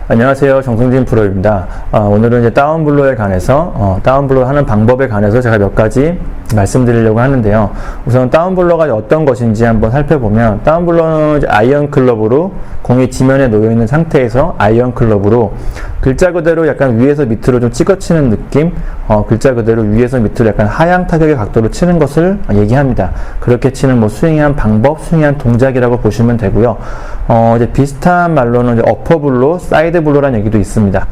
안녕하세요. 정승진 프로입니다. 오늘은 이제 다운블로에 관해서, 다운블로 하는 방법에 관해서 제가 몇 가지 말씀드리려고 하는데요. 우선 다운블로가 어떤 것인지 한번 살펴보면, 다운블로는 이제 아이언 클럽으로 공이 지면에 놓여있는 상태에서 아이언 클럽으로 글자 그대로 약간 위에서 밑으로 좀 찍어치는 느낌, 글자 그대로 위에서 밑으로 약간 하향 타격의 각도로 치는 것을 얘기합니다. 그렇게 치는 뭐 스윙한 방법, 스윙한 동작이라고 보시면 되고요. 이제 비슷한 말로는 이제 어퍼블로, 사이드블로라는 얘기도 있습니다.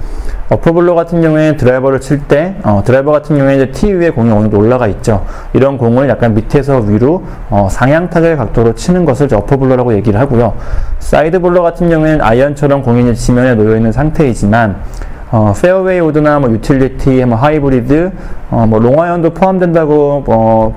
어퍼블로 같은 경우에는 드라이버를 칠 때, 드라이버 같은 경우에 이제 티 위에 공이 어느 정도 올라가 있죠. 이런 공을 약간 밑에서 위로 상향 타격의 각도로 치는 것을 이제 어퍼블로라고 얘기를 하고요. 사이드블로 같은 경우에는 아이언처럼 공이 지면에 놓여 있는 상태이지만 페어웨이 우드나 뭐 유틸리티, 뭐 하이브리드, 뭐 롱아이언도 포함된다고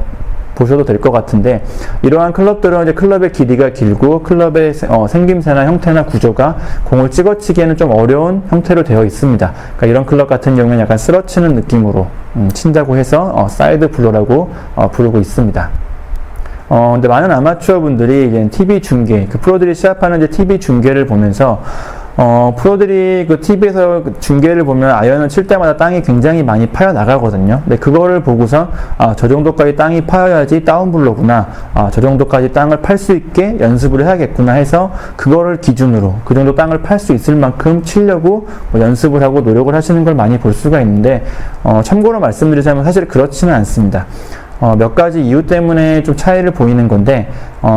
보셔도 될 것 같은데, 이러한 클럽들은 이제 클럽의 길이가 길고 클럽의 생김새나 형태나 구조가 공을 찍어치기에는 좀 어려운 형태로 되어 있습니다. 그러니까 이런 클럽 같은 경우는 약간 쓰러치는 느낌으로 친다고 해서 사이드 블로라고 부르고 있습니다. 근데 많은 아마추어 분들이 이제 TV 중계, 프로들이 시합하는 이제 TV 중계를 보면서 프로들이 그 TV에서 그 중계를 보면 아이언을 칠 때마다 땅이 굉장히 많이 파여 나가거든요. 근데 그거를 보고서 저 정도까지 땅이 파여야지 다운블로구나, 저 정도까지 땅을 팔 수 있게 연습을 해야겠구나 해서 그거를 기준으로 그 정도 땅을 팔 수 있을 만큼 치려고 연습을 하고 노력을 하시는 걸 많이 볼 수가 있는데, 참고로 말씀드리자면 사실 그렇지는 않습니다. 몇 가지 이유 때문에 좀 차이를 보이는 건데,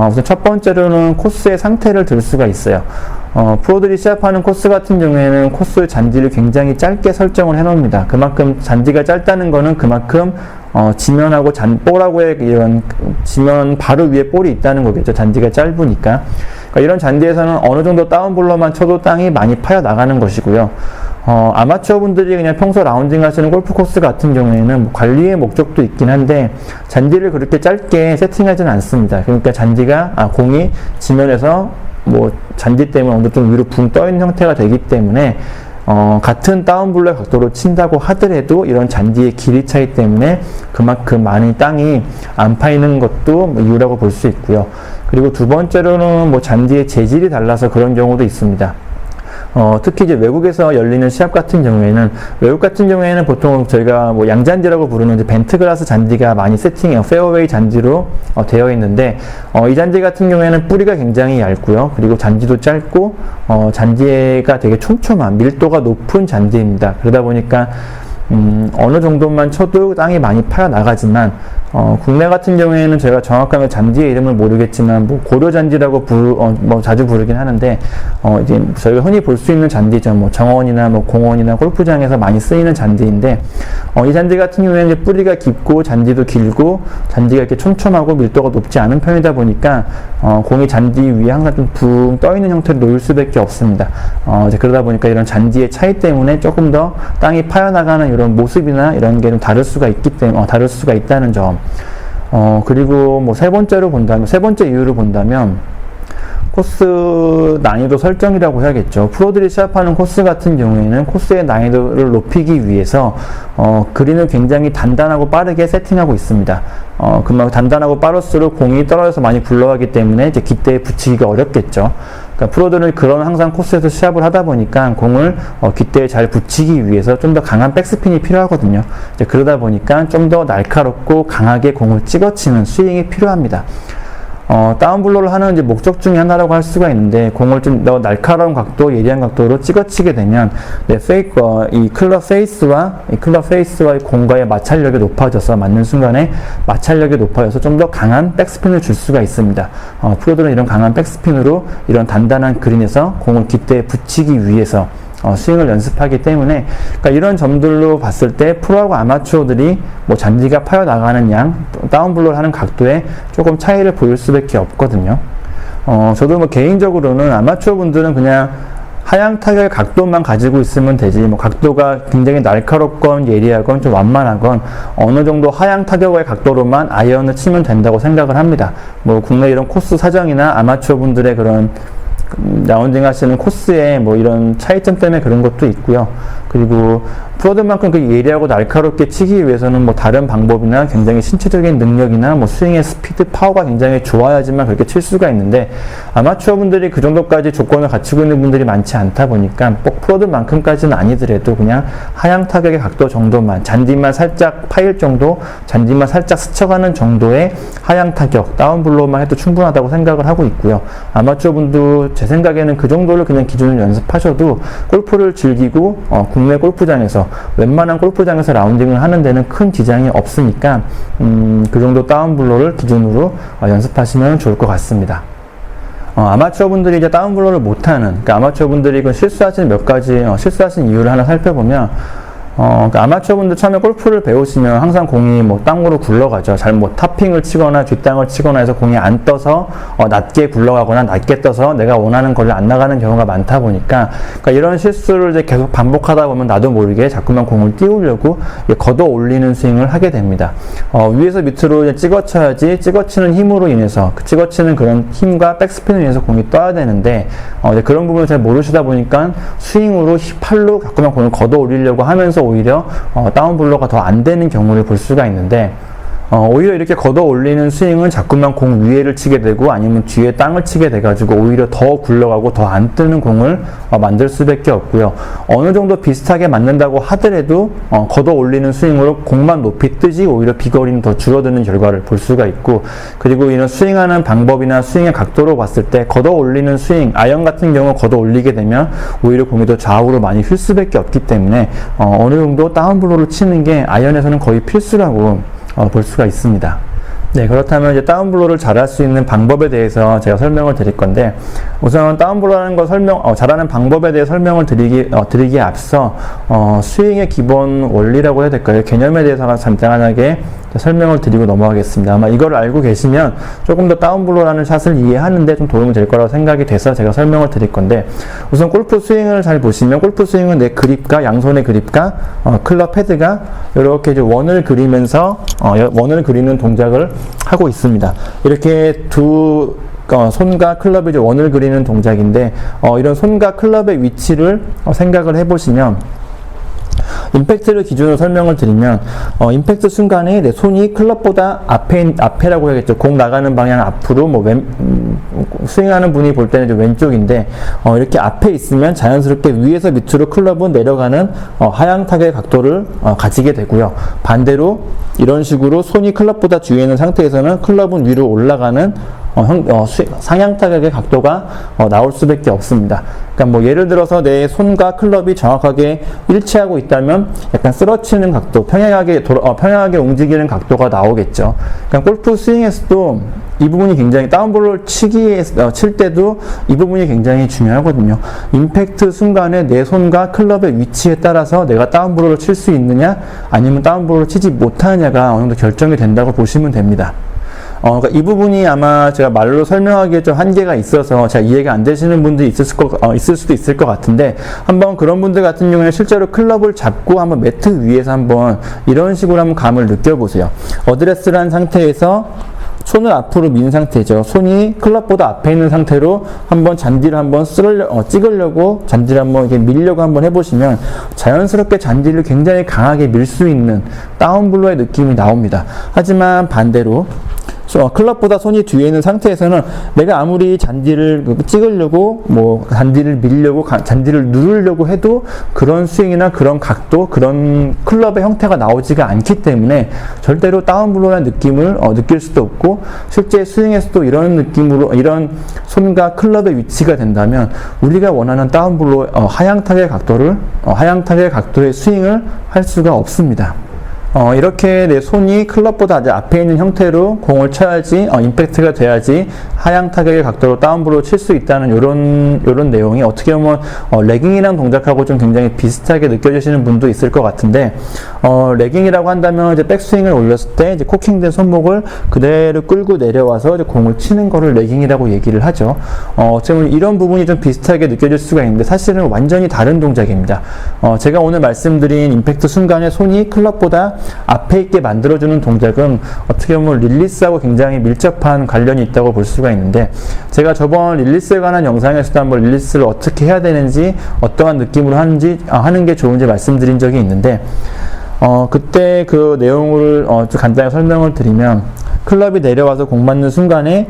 우선 첫 번째로는 코스의 상태를 들 수가 있어요. 프로들이 시합하는 코스 같은 경우에는 코스의 잔디를 굉장히 짧게 설정을 해 놓습니다. 그만큼 잔디가 짧다는 거는 그만큼 지면하고 볼하고의 이런 지면 바로 위에 볼이 있다는 거겠죠. 잔디가 짧으니까. 그러니까 이런 잔디에서는 어느 정도 다운블로만 쳐도 땅이 많이 파여 나가는 것이고요. 아마추어 분들이 그냥 평소 라운딩 하시는 골프 코스 같은 경우에는 뭐 관리의 목적도 있긴 한데 잔디를 그렇게 짧게 세팅하지는 않습니다. 그러니까 잔디가, 공이 지면에서 뭐 잔디 때문에 어느 좀 위로 붕 떠있는 형태가 되기 때문에 같은 다운블로의 각도로 친다고 하더라도 이런 잔디의 길이 차이 때문에 그만큼 많이 땅이 안 파이는 것도 이유라고 볼 수 있고요. 그리고 두 번째로는 뭐 잔디의 재질이 달라서 그런 경우도 있습니다. 특히 이제 외국에서 열리는 시합 같은 경우에는, 외국 같은 경우에는 보통 저희가 뭐 양잔디라고 부르는 이제 벤트그라스 잔디가 많이 세팅해요. 페어웨이 잔디로 되어 있는데, 이 잔디 같은 경우에는 뿌리가 굉장히 얇고요. 그리고 잔디도 짧고, 잔디가 되게 촘촘한 밀도가 높은 잔디입니다. 그러다 보니까 어느 정도만 쳐도 땅이 많이 파여 나가지만, 국내 같은 경우에는 제가 정확하게 잔디의 이름을 모르겠지만, 뭐 고려잔디라고 뭐 자주 부르긴 하는데, 이제 저희가 흔히 볼 수 있는 잔디죠. 뭐 정원이나 뭐 공원이나 골프장에서 많이 쓰이는 잔디인데, 이 잔디 같은 경우에는 이제 뿌리가 깊고 잔디도 길고 잔디가 이렇게 촘촘하고 밀도가 높지 않은 편이다 보니까 공이 잔디 위에 항상 좀 붕 떠 있는 형태로 놓일 수밖에 없습니다. 이제 그러다 보니까 이런 잔디의 차이 때문에 조금 더 땅이 파여 나가는 이런 모습이나 이런 게 좀 다를 수가 있기 때문에 다를 수가 있다는 점. 그리고 뭐 세 번째 이유를 본다면 코스 난이도 설정이라고 해야겠죠. 프로들이 시합하는 코스 같은 경우에는 코스의 난이도를 높이기 위해서 그린을 굉장히 단단하고 빠르게 세팅하고 있습니다. 그만큼 단단하고 빠를수록 공이 떨어져서 많이 굴러가기 때문에 이제 깃대에 붙이기가 어렵겠죠. 그러니까 프로들은 그런 항상 코스에서 시합을 하다 보니까 공을 깃대에 잘 붙이기 위해서 좀 더 강한 백스핀이 필요하거든요. 이제 그러다 보니까 좀 더 날카롭고 강하게 공을 찍어치는 스윙이 필요합니다. 다운블로를 하는 이제 목적 중에 하나라고 할 수가 있는데, 공을 좀 더 날카로운 각도, 예리한 각도로 찍어치게 되면 이 클럽 페이스와 공과의 마찰력이 높아져서 맞는 순간에 마찰력이 높아져서 좀 더 강한 백스핀을 줄 수가 있습니다. 프로들은 이런 강한 백스핀으로 이런 단단한 그린에서 공을 깃대에 붙이기 위해서 스윙을 연습하기 때문에, 그러니까 이런 점들로 봤을 때 프로하고 아마추어들이 뭐 잔디가 파여 나가는 양, 다운블로를 하는 각도에 조금 차이를 보일 수밖에 없거든요. 저도 뭐 개인적으로는 아마추어 분들은 그냥 하향 타격의 각도만 가지고 있으면 되지, 뭐 각도가 굉장히 날카롭건 예리하건 좀 완만하건 어느 정도 하향 타격의 각도로만 아이언을 치면 된다고 생각을 합니다. 뭐 국내 이런 코스 사정이나 아마추어 분들의 그런 라운딩 하시는 코스에 뭐 이런 차이점 때문에 그런 것도 있고요. 그리고 프로들만큼 그 예리하고 날카롭게 치기 위해서는 뭐 다른 방법이나 굉장히 신체적인 능력이나 뭐 스윙의 스피드, 파워가 굉장히 좋아야지만 그렇게 칠 수가 있는데, 아마추어 분들이 그 정도까지 조건을 갖추고 있는 분들이 많지 않다 보니까 꼭 프로들만큼까지는 아니더라도 그냥 하향 타격의 각도 정도만, 잔디만 살짝 파일 정도, 잔디만 살짝 스쳐가는 정도의 하향 타격, 다운블로우만 해도 충분하다고 생각을 하고 있고요. 아마추어 분도 제 생각에는 그 정도를 그냥 기준으로 연습하셔도 골프를 즐기고 국내 골프장에서, 웬만한 골프장에서 라운딩을 하는 데는 큰 지장이 없으니까 그 정도 다운블로우를 기준으로 연습하시면 좋을 것 같습니다. 아마추어 분들이 이제 다운블로우를 못하는, 그러니까 아마추어 분들이 그 실수하시는 몇 가지 실수하신 이유를 하나 살펴보면, 그러니까 아마추어 분들 처음에 골프를 배우시면 항상 공이 뭐 땅으로 굴러가죠. 잘못 탑핑을 치거나 뒷땅을 치거나 해서 공이 안 떠서 낮게 굴러가거나 낮게 떠서 내가 원하는 거리를 안 나가는 경우가 많다 보니까, 그러니까 이런 실수를 이제 계속 반복하다 보면 나도 모르게 자꾸만 공을 띄우려고 걷어 올리는 스윙을 하게 됩니다. 위에서 밑으로 이제 찍어쳐야지, 찍어치는 힘으로 인해서, 그 찍어치는 그런 힘과 백스핀을 인해서 공이 떠야 되는데, 이제 그런 부분을 잘 모르시다 보니까 스윙으로 팔로 자꾸만 공을 걷어 올리려고 하면서 오히려 다운블로우가 더 안 되는 경우를 볼 수가 있는데, 오히려 이렇게 걷어 올리는 스윙은 자꾸만 공 위에를 치게 되고 아니면 뒤에 땅을 치게 돼가지고 오히려 더 굴러가고 더 안 뜨는 공을 만들 수밖에 없고요. 어느 정도 비슷하게 맞는다고 하더라도 걷어 올리는 스윙으로 공만 높이 뜨지 오히려 비거리는 더 줄어드는 결과를 볼 수가 있고, 그리고 이런 스윙하는 방법이나 스윙의 각도로 봤을 때 걷어 올리는 스윙, 아이언 같은 경우 걷어 올리게 되면 오히려 공이 더 좌우로 많이 휠 수밖에 없기 때문에 어느 정도 다운블로우를 치는 게 아이언에서는 거의 필수라고 볼 수가 있습니다. 네, 그렇다면 이제 다운블로우를 잘할 수 있는 방법에 대해서 제가 설명을 드릴 건데, 우선 다운블로우라는 거 잘하는 방법에 대해 설명을 드리기에 앞서 스윙의 기본 원리라고 해야 될까요? 개념에 대해서 간단하게 설명을 드리고 넘어가겠습니다. 아마 이걸 알고 계시면 조금 더 다운블로우라는 샷을 이해하는데 좀 도움이 될 거라고 생각이 돼서 제가 설명을 드릴 건데, 우선 골프 스윙을 잘 보시면 골프 스윙은 내 그립과 양손의 그립과 클럽 헤드가 이렇게 이제 원을 그리면서 원을 그리는 동작을 하고 있습니다. 이렇게 두 손과 클럽의 이제 원을 그리는 동작인데, 이런 손과 클럽의 위치를 생각을 해보시면, 임팩트를 기준으로 설명을 드리면, 임팩트 순간에 내 손이 클럽보다 앞에라고 해야겠죠. 공 나가는 방향 앞으로, 스윙하는 분이 볼 때는 이제 왼쪽인데, 이렇게 앞에 있으면 자연스럽게 위에서 밑으로 클럽은 내려가는 하향 타격의 각도를 가지게 되고요. 반대로 이런 식으로 손이 클럽보다 뒤에 있는 상태에서는 클럽은 위로 올라가는 상향 타격의 각도가 나올 수밖에 없습니다. 그러니까 뭐 예를 들어서 내 손과 클럽이 정확하게 일치하고 있다면 약간 쓰러치는 각도, 평행하게 움직이는 각도가 나오겠죠. 그러니까 골프 스윙에서도 이 부분이 굉장히, 다운블로우를 칠 때도 이 부분이 굉장히 중요하거든요. 임팩트 순간에 내 손과 클럽의 위치에 따라서 내가 다운블로우를 칠 수 있느냐 아니면 다운블로우를 치지 못하느냐가 어느 정도 결정이 된다고 보시면 됩니다. 그러니까 이 부분이 아마 제가 말로 설명하기에 좀 한계가 있어서 잘 이해가 안 되시는 분들이 있을 수도 있을 것 같은데, 한번 그런 분들 같은 경우에는 실제로 클럽을 잡고 한번 매트 위에서 한번 이런 식으로 한번 감을 느껴보세요. 어드레스를 한 상태에서 손을 앞으로 민 상태죠. 손이 클럽보다 앞에 있는 상태로 한번 잔디를 한번 찍으려고, 잔디를 한번 이렇게 밀려고 한번 해보시면 자연스럽게 잔디를 굉장히 강하게 밀 수 있는 다운블로우의 느낌이 나옵니다. 하지만 반대로 클럽보다 손이 뒤에 있는 상태에서는 내가 아무리 잔디를 찍으려고, 잔디를 밀려고, 잔디를 누르려고 해도 그런 스윙이나 그런 각도, 그런 클럽의 형태가 나오지가 않기 때문에 절대로 다운블로우라는 느낌을 느낄 수도 없고, 실제 스윙에서도 이런 느낌으로, 이런 손과 클럽의 위치가 된다면 우리가 원하는 다운블로우, 하향 타격의 각도의 스윙을 할 수가 없습니다. 이렇게 내 손이 클럽보다 아주 앞에 있는 형태로 공을 쳐야지, 임팩트가 돼야지 하향 타격의 각도로 다운블로우 칠 수 있다는 요런 내용이 어떻게 보면 레깅이랑 동작하고 좀 굉장히 비슷하게 느껴지시는 분도 있을 것 같은데, 레깅이라고 한다면 이제 백스윙을 올렸을 때 이제 코킹된 손목을 그대로 끌고 내려와서 이제 공을 치는 거를 레깅이라고 얘기를 하죠. 어떻게 보면 이런 부분이 좀 비슷하게 느껴질 수가 있는데 사실은 완전히 다른 동작입니다. 제가 오늘 말씀드린 임팩트 순간에 손이 클럽보다 앞에 있게 만들어주는 동작은 어떻게 보면 릴리스하고 굉장히 밀접한 관련이 있다고 볼 수가 있는데, 제가 저번 릴리스에 관한 영상에서도 한번 릴리스를 어떻게 해야 되는지, 어떠한 느낌으로 하는 게 좋은지 말씀드린 적이 있는데, 그때 그 내용을 좀 간단히 설명을 드리면, 클럽이 내려와서 공 맞는 순간에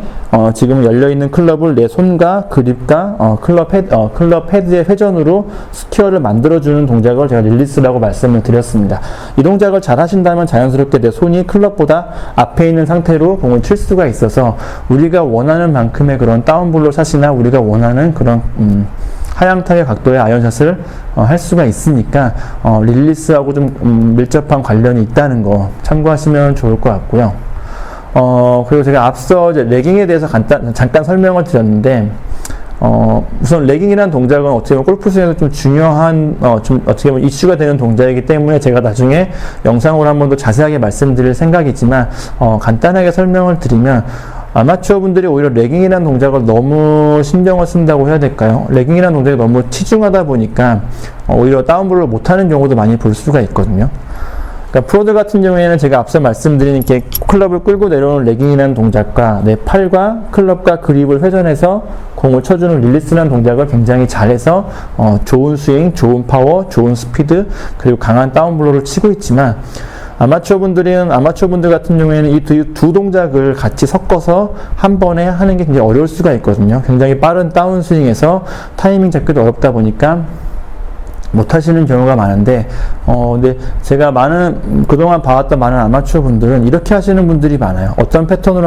지금 열려있는 클럽을 내 손과 그립과 클럽 헤드의 회전으로 스퀘어를 만들어주는 동작을 제가 릴리스라고 말씀을 드렸습니다. 이 동작을 잘 하신다면 자연스럽게 내 손이 클럽보다 앞에 있는 상태로 공을 칠 수가 있어서 우리가 원하는 만큼의 그런 다운블로 샷이나 우리가 원하는 그런 하향타의 각도의 아이언샷을 할 수가 있으니까 릴리스하고 좀 밀접한 관련이 있다는 거 참고하시면 좋을 것 같고요. 그리고 제가 앞서 이제 레깅에 대해서 잠깐 설명을 드렸는데, 우선 레깅이라는 동작은 어떻게 보면 골프스윙에서 좀 중요한, 좀 어떻게 보면 이슈가 되는 동작이기 때문에 제가 나중에 영상으로 한 번 더 자세하게 말씀드릴 생각이지만, 간단하게 설명을 드리면, 아마추어 분들이 오히려 레깅이라는 동작을 너무 신경을 쓴다고 해야 될까요? 레깅이라는 동작이 너무 치중하다 보니까, 오히려 다운블로를 못하는 경우도 많이 볼 수가 있거든요. 그러니까 프로들 같은 경우에는 제가 앞서 말씀드린 이렇게 클럽을 끌고 내려오는 레깅이라는 동작과 내 팔과 클럽과 그립을 회전해서 공을 쳐주는 릴리스라는 동작을 굉장히 잘해서 좋은 스윙, 좋은 파워, 좋은 스피드, 그리고 강한 다운블로를 치고 있지만, 아마추어 분들 같은 경우에는 이 두 동작을 같이 섞어서 한 번에 하는 게 굉장히 어려울 수가 있거든요. 굉장히 빠른 다운스윙에서 타이밍 잡기도 어렵다 보니까 못 하시는 경우가 많은데, 근데 제가 그동안 봐왔던 많은 아마추어 분들은 이렇게 하시는 분들이 많아요. 어떤 패턴으로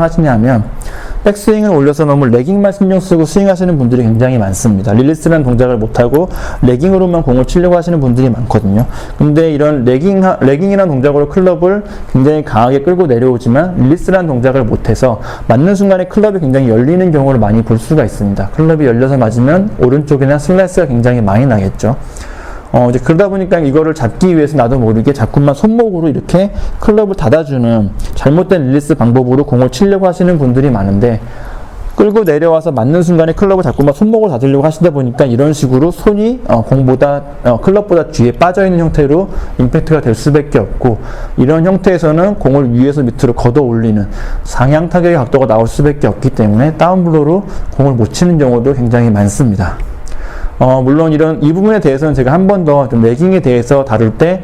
하시냐면, 백스윙을 올려서 너무 레깅만 신경 쓰고 스윙하시는 분들이 굉장히 많습니다. 릴리스라는 동작을 못하고 레깅으로만 공을 치려고 하시는 분들이 많거든요. 근데 이런 레깅이라는 동작으로 클럽을 굉장히 강하게 끌고 내려오지만 릴리스라는 동작을 못해서 맞는 순간에 클럽이 굉장히 열리는 경우를 많이 볼 수가 있습니다. 클럽이 열려서 맞으면 오른쪽이나 슬라이스가 굉장히 많이 나겠죠. 이제 그러다 보니까 이거를 잡기 위해서 나도 모르게 자꾸만 손목으로 이렇게 클럽을 닫아주는 잘못된 릴리스 방법으로 공을 치려고 하시는 분들이 많은데, 끌고 내려와서 맞는 순간에 클럽을 자꾸만 손목을 닫으려고 하시다 보니까 이런 식으로 손이 클럽보다 뒤에 빠져있는 형태로 임팩트가 될 수밖에 없고, 이런 형태에서는 공을 위에서 밑으로 걷어 올리는 상향 타격의 각도가 나올 수밖에 없기 때문에 다운블로로 공을 못 치는 경우도 굉장히 많습니다. 물론 이 부분에 대해서는 제가 한 번 더 좀 레깅에 대해서 다룰 때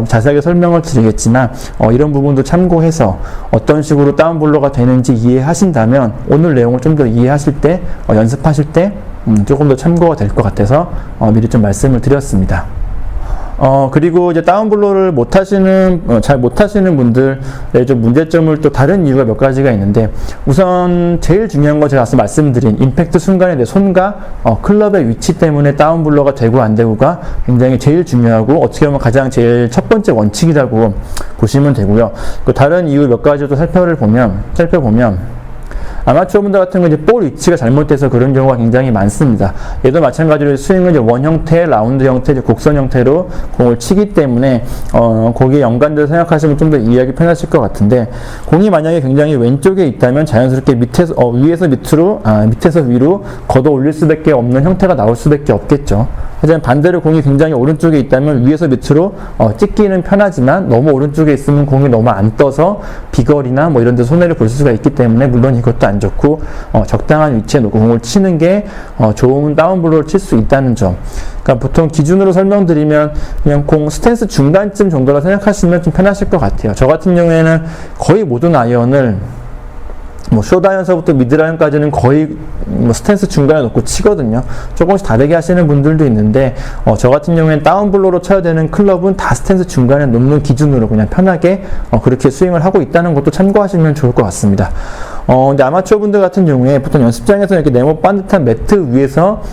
자세하게 설명을 드리겠지만, 이런 부분도 참고해서 어떤 식으로 다운블로가 되는지 이해하신다면 오늘 내용을 좀 더 이해하실 때, 연습하실 때 조금 더 참고가 될 것 같아서 미리 좀 말씀을 드렸습니다. 그리고 이제 다운블로를 잘 못하시는 분들의 좀 문제점을 또 다른 이유가 몇 가지가 있는데, 우선 제일 중요한 거 제가 앞서 말씀드린 임팩트 순간에 내 손과 클럽의 위치 때문에 다운블로가 되고 안 되고가 굉장히 제일 중요하고 어떻게 보면 가장 제일 첫 번째 원칙이라고 보시면 되고요. 그 다른 이유 몇 가지도 살펴보면 아마추어 분들 같은 경우 이제 볼 위치가 잘못돼서 그런 경우가 굉장히 많습니다. 얘도 마찬가지로 스윙은 이제 원 형태, 라운드 형태, 곡선 형태로 공을 치기 때문에 거기에 연관돼서 생각하시면 좀 더 이해하기 편하실 것 같은데, 공이 만약에 굉장히 왼쪽에 있다면 자연스럽게 위에서 위로 걷어 올릴 수밖에 없는 형태가 나올 수밖에 없겠죠. 하지만 반대로 공이 굉장히 오른쪽에 있다면 위에서 밑으로 찍기는 편하지만 너무 오른쪽에 있으면 공이 너무 안 떠서 비거리나 뭐 이런 데 손해를 볼 수가 있기 때문에 물론 이것도 안 좋고, 적당한 위치에 놓고 공을 치는 게 좋은 다운블로를 칠 수 있다는 점. 그러니까 보통 기준으로 설명드리면 그냥 공 스탠스 중간쯤 정도라 생각하시면 좀 편하실 것 같아요. 저 같은 경우에는 거의 모든 아이언을 숏아이언서부터 미드아이언까지는 거의 스탠스 중간에 놓고 치거든요. 조금씩 다르게 하시는 분들도 있는데, 저 같은 경우에는 다운블로로 쳐야 되는 클럽은 다 스탠스 중간에 놓는 기준으로 그냥 편하게 그렇게 스윙을 하고 있다는 것도 참고하시면 좋을 것 같습니다. 근데 아마추어 분들 같은 경우에 보통 연습장에서 이렇게 네모 반듯한 매트 위에서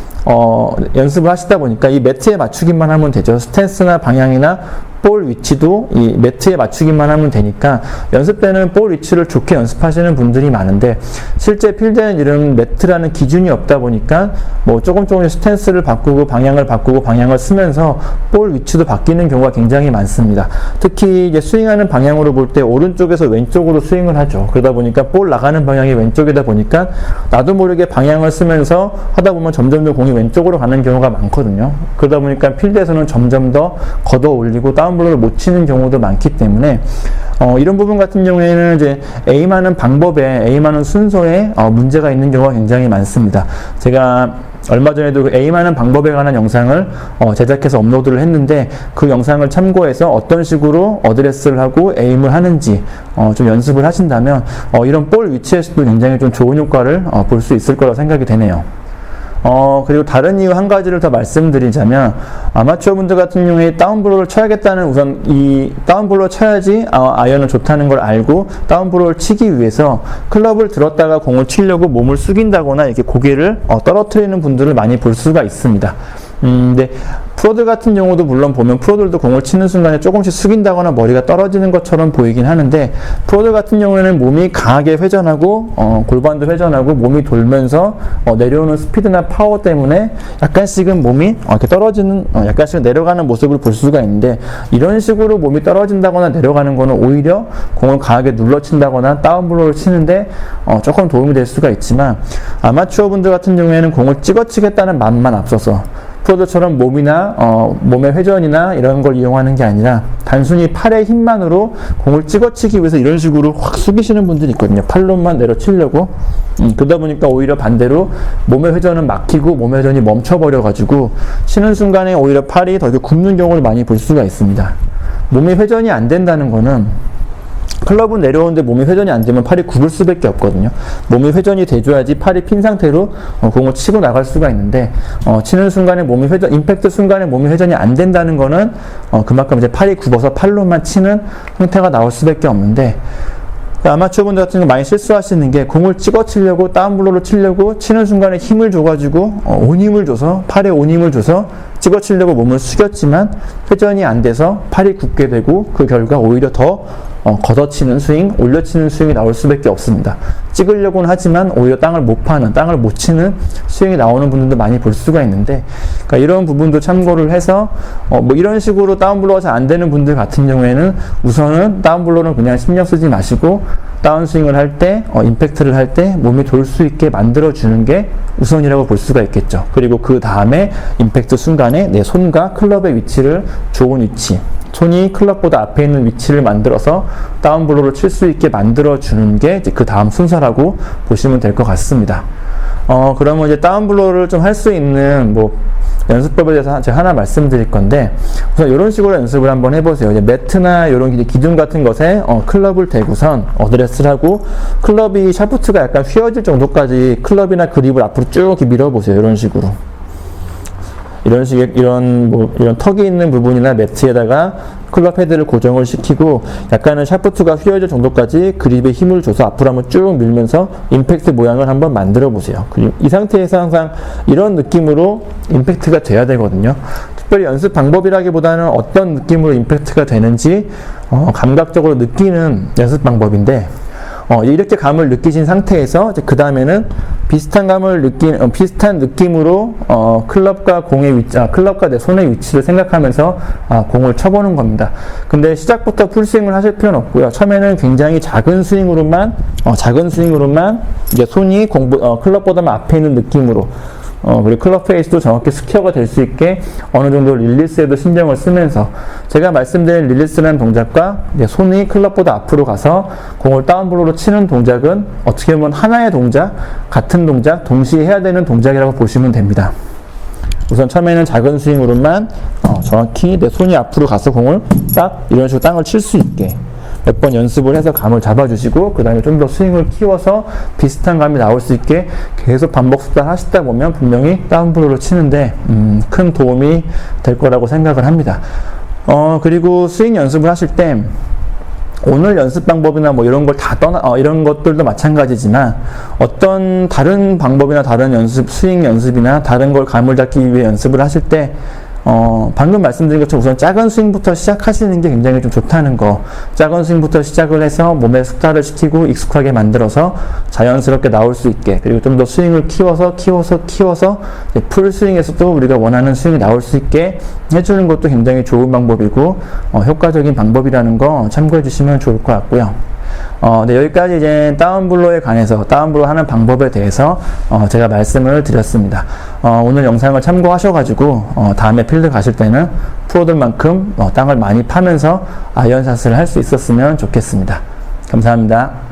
연습을 하시다 보니까 이 매트에 맞추기만 하면 되죠. 스탠스나 방향이나 볼 위치도 이 매트에 맞추기만 하면 되니까 연습 때는 볼 위치를 좋게 연습하시는 분들이 많은데, 실제 필드에는 이런 매트라는 기준이 없다 보니까 조금씩 스탠스를 바꾸고 방향을 쓰면서 볼 위치도 바뀌는 경우가 굉장히 많습니다. 특히 이제 스윙하는 방향으로 볼 때 오른쪽에서 왼쪽으로 스윙을 하죠. 그러다 보니까 볼 나가는 방향이 왼쪽이다 보니까 나도 모르게 방향을 쓰면서 하다 보면 점점 더 공이 왼쪽으로 가는 경우가 많거든요. 그러다 보니까 필드에서는 점점 더 걷어 올리고 다운블로를 못 치는 경우도 많기 때문에 이런 부분 같은 경우에는 이제 에임하는 방법에, 에임하는 순서에 문제가 있는 경우가 굉장히 많습니다. 제가 얼마 전에도 그 에임하는 방법에 관한 영상을 제작해서 업로드를 했는데, 그 영상을 참고해서 어떤 식으로 어드레스를 하고 에임을 하는지 좀 연습을 하신다면 이런 볼 위치에서도 굉장히 좀 좋은 효과를 볼 수 있을 거라고 생각이 되네요. 그리고 다른 이유 한 가지를 더 말씀드리자면, 아마추어 분들 같은 경우에 다운블로를 쳐야겠다는, 우선 이 다운블로 쳐야지 아이언은 좋다는 걸 알고 다운블로를 치기 위해서 클럽을 들었다가 공을 치려고 몸을 숙인다거나 이렇게 고개를 떨어뜨리는 분들을 많이 볼 수가 있습니다. 근데 프로들 같은 경우도 물론 보면 프로들도 공을 치는 순간에 조금씩 숙인다거나 머리가 떨어지는 것처럼 보이긴 하는데, 프로들 같은 경우에는 몸이 강하게 회전하고 골반도 회전하고 몸이 돌면서 내려오는 스피드나 파워 때문에 약간씩은 몸이 이렇게 떨어지는, 약간씩은 내려가는 모습을 볼 수가 있는데, 이런 식으로 몸이 떨어진다거나 내려가는 거는 오히려 공을 강하게 눌러친다거나 다운블로를 치는데 조금 도움이 될 수가 있지만, 아마추어 분들 같은 경우에는 공을 찍어치겠다는 마음만 앞서서 프로들처럼 몸이나 몸의 회전이나 이런 걸 이용하는 게 아니라 단순히 팔의 힘만으로 공을 찍어치기 위해서 이런 식으로 확 숙이시는 분들이 있거든요. 팔로만 내려치려고. 그러다 보니까 오히려 반대로 몸의 회전은 막히고 몸의 회전이 멈춰버려 가지고 치는 순간에 오히려 팔이 더 이렇게 굽는 경우를 많이 볼 수가 있습니다. 몸이 회전이 안 된다는 거는, 클럽은 내려오는데 몸이 회전이 안 되면 팔이 굽을 수밖에 없거든요. 몸이 회전이 돼줘야지 팔이 핀 상태로 공을 치고 나갈 수가 있는데, 치는 순간에 몸이 회전, 임팩트 순간에 몸이 회전이 안 된다는 거는 그만큼 이제 팔이 굽어서 팔로만 치는 형태가 나올 수밖에 없는데, 아마추어 분들 같은 경우 많이 실수하시는 게, 공을 찍어 치려고 다운블로를 치려고 치는 순간에 힘을 줘가지고 온 힘을 줘서, 팔에 온 힘을 줘서 찍어 치려고 몸을 숙였지만 회전이 안 돼서 팔이 굽게 되고, 그 결과 오히려 더 걷어치는 스윙, 올려치는 스윙이 나올 수밖에 없습니다. 찍으려고는 하지만 오히려 땅을 못 파는, 땅을 못 치는 스윙이 나오는 분들도 많이 볼 수가 있는데, 그러니까 이런 부분도 참고를 해서 뭐 이런 식으로 다운블로가 잘 안 되는 분들 같은 경우에는 우선은 다운블로는 그냥 신경 쓰지 마시고, 다운스윙을 할 때, 임팩트를 할 때 몸이 돌 수 있게 만들어주는 게 우선이라고 볼 수가 있겠죠. 그리고 그 다음에 임팩트 순간에 내 손과 클럽의 위치를 좋은 위치, 손이 클럽보다 앞에 있는 위치를 만들어서 다운블로를 칠 수 있게 만들어주는 게 이제 그 다음 순서라고 보시면 될 것 같습니다. 그러면 이제 다운블로를 좀 할 수 있는 뭐 연습법에 대해서 제가 하나 말씀드릴 건데, 우선 이런 식으로 연습을 한번 해보세요. 이제 매트나 이런 기둥 같은 것에 클럽을 대고선 어드레스를 하고, 클럽이 샤프트가 약간 휘어질 정도까지 클럽이나 그립을 앞으로 쭉 이렇게 밀어보세요. 이런 식으로. 이런 식의 이런 턱이 있는 부분이나 매트에다가 클럽 헤드를 고정을 시키고, 약간은 샤프트가 휘어질 정도까지 그립에 힘을 줘서 앞으로 한번 쭉 밀면서 임팩트 모양을 한번 만들어 보세요. 그리고 이 상태에서 항상 이런 느낌으로 임팩트가 돼야 되거든요. 특별히 연습 방법이라기보다는 어떤 느낌으로 임팩트가 되는지 감각적으로 느끼는 연습 방법인데, 이렇게 감을 느끼신 상태에서 그 다음에는 비슷한 감을 비슷한 느낌으로 클럽과 공의 위치, 클럽과 내 손의 위치를 생각하면서 공을 쳐보는 겁니다. 근데 시작부터 풀스윙을 하실 필요는 없고요. 처음에는 굉장히 작은 스윙으로만 이제 손이 클럽보다 앞에 있는 느낌으로, 그리고 클럽 페이스도 정확히 스퀘어가 될 수 있게 어느 정도 릴리스에도 신경을 쓰면서, 제가 말씀드린 릴리스라는 동작과 손이 클럽보다 앞으로 가서 공을 다운블로로 치는 동작은 어떻게 보면 하나의 동작, 같은 동작, 동시에 해야 되는 동작이라고 보시면 됩니다. 우선 처음에는 작은 스윙으로만 정확히 내 손이 앞으로 가서 공을 딱 이런 식으로 땅을 칠 수 있게 몇 번 연습을 해서 감을 잡아주시고, 그 다음에 좀 더 스윙을 키워서 비슷한 감이 나올 수 있게 계속 반복 습관하시다 보면 분명히 다운블로를 치는데 큰 도움이 될 거라고 생각을 합니다. 그리고 스윙 연습을 하실 때 오늘 연습 방법이나 뭐 이런 걸 다 이런 것들도 마찬가지지만, 어떤 다른 방법이나 다른 연습, 스윙 연습이나 다른 걸 감을 잡기 위해 연습을 하실 때 방금 말씀드린 것처럼 우선 작은 스윙부터 시작하시는 게 굉장히 좀 좋다는 거. 작은 스윙부터 시작을 해서 몸에 숙달을 시키고 익숙하게 만들어서 자연스럽게 나올 수 있게, 그리고 좀 더 스윙을 키워서 풀 스윙에서도 우리가 원하는 스윙이 나올 수 있게 해주는 것도 굉장히 좋은 방법이고 효과적인 방법이라는 거 참고해 주시면 좋을 것 같고요. 네, 여기까지 이제 다운블로에 관해서 다운블로 하는 방법에 대해서 제가 말씀을 드렸습니다. 오늘 영상을 참고하셔가지고 다음에 필드 가실 때는 프로들만큼 땅을 많이 파면서 아이언샷을 할 수 있었으면 좋겠습니다. 감사합니다.